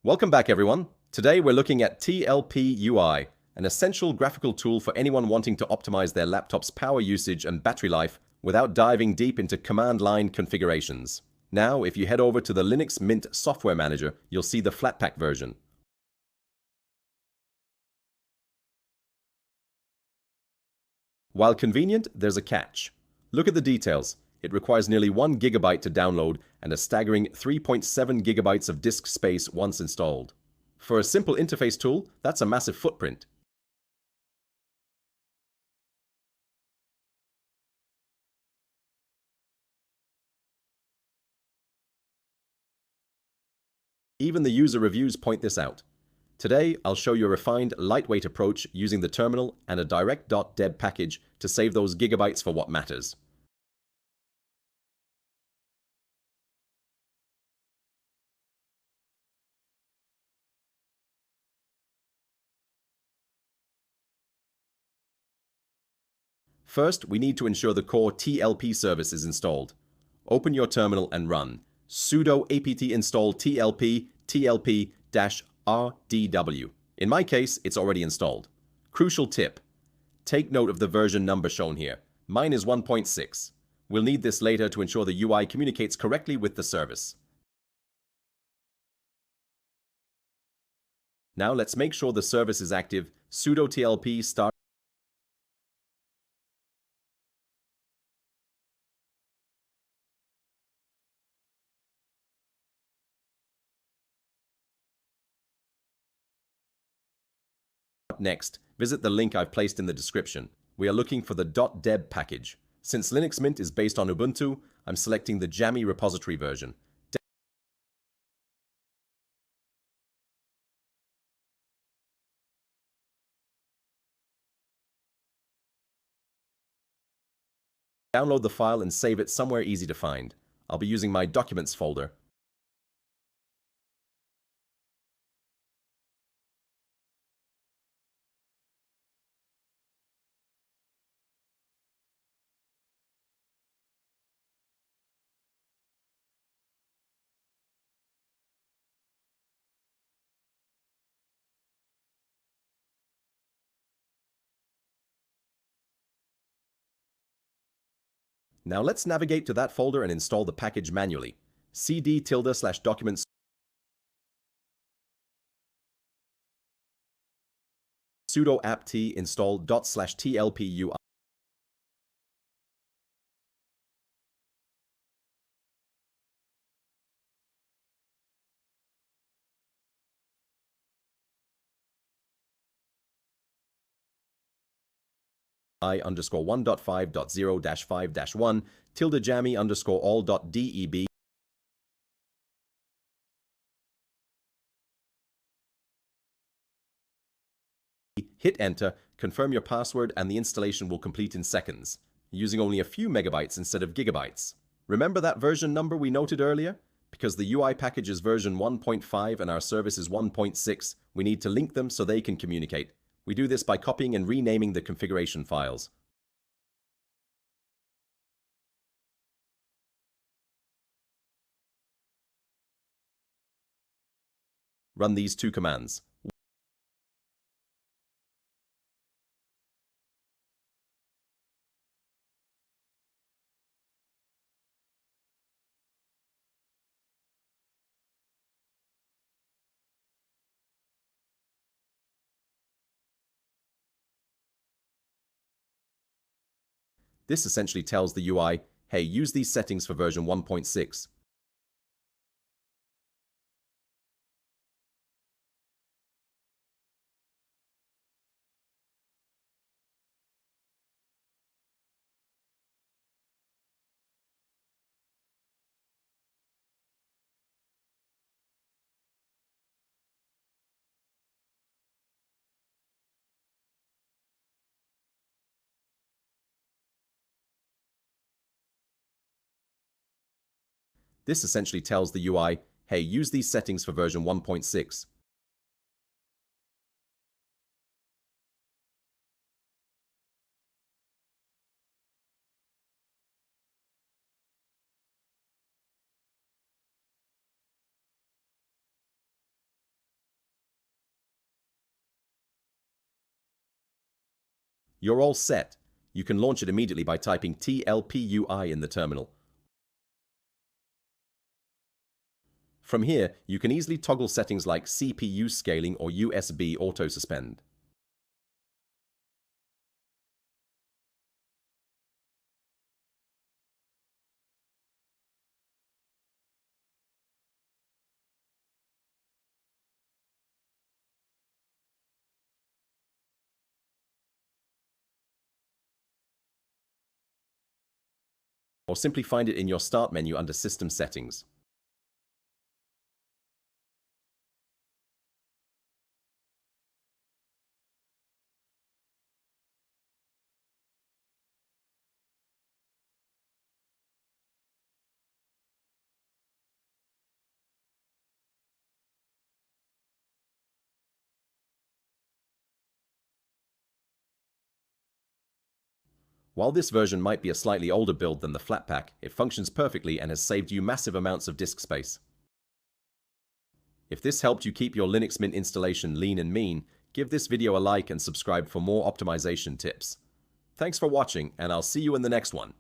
Welcome back, everyone. Today we're looking at TLP-UI, an essential graphical tool for anyone wanting to optimize their laptop's power usage and battery life without diving deep into command line configurations. Now, if you head over to the Linux Mint software manager, you'll see the Flatpak version. While convenient, there's a catch. Look at the details. It requires nearly 1 GB to download and a staggering 3.7 GB of disk space once installed. For a simple interface tool, that's a massive footprint. Even the user reviews point this out. Today, I'll show you a refined, lightweight approach using the terminal and a direct.deb package to save those gigabytes for what matters. First, we need to ensure the core TLP service is installed. Open your terminal and run sudo apt install tlp tlp-rdw. In my case, it's already installed. Crucial tip: take note of the version number shown here. Mine is 1.6. We'll need this later to ensure the UI communicates correctly with the service. Now let's make sure the service is active. Sudo tlp start. Next, visit the link I've placed in the description. We are looking for the .deb package. Since Linux Mint is based on Ubuntu, I'm selecting the Jammy repository version. Download the file and save it somewhere easy to find. I'll be using my Documents folder. Now let's navigate to that folder and install the package manually. cd:/documents sudo apt install ./tlp-ui. I_1.5.0-5-1 ~jammy_all.deb. Hit enter, confirm your password, and the installation will complete in seconds, using only a few megabytes instead of gigabytes. Remember that version number we noted earlier? Because the UI package is version 1.5 and our service is 1.6, we need to link them so they can communicate. We do this by copying and renaming the configuration files. Run these two commands. This essentially tells the UI, hey, use these settings for version 1.6. This essentially tells the UI, hey, use these settings for version 1.6. You're all set. You can launch it immediately by typing TLP-UI in the terminal. From here, you can easily toggle settings like CPU scaling or USB auto-suspend. Or simply find it in your Start menu under System Settings. While this version might be a slightly older build than the Flatpak, it functions perfectly and has saved you massive amounts of disk space. If this helped you keep your Linux Mint installation lean and mean, give this video a like and subscribe for more optimization tips. Thanks for watching, and I'll see you in the next one.